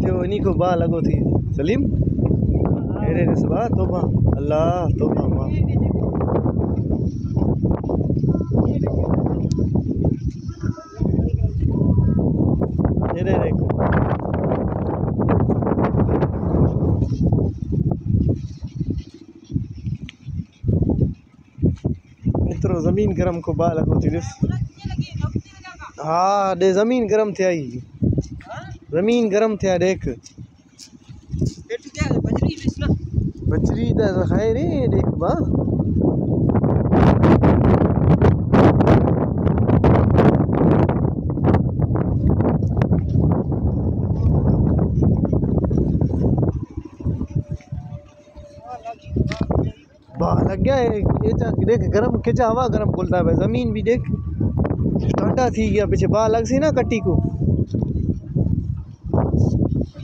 थियो इन्हीं को बा लगो थी सलीम हेरे ने सबा तोबा अल्लाह तोबा वाह हेरे देखो इतरो जमीन गरम को बा लगो थी दिस हाँ दे जमीन गरम थे आई जमीन गरम थे देख बजरी दा खाए रे देख बा लग गया है देख गरम खिंचा हवा गरम खुलता है जमीन भी देख ठंडा थी गया पीछे बा लग सी ना कट्टी को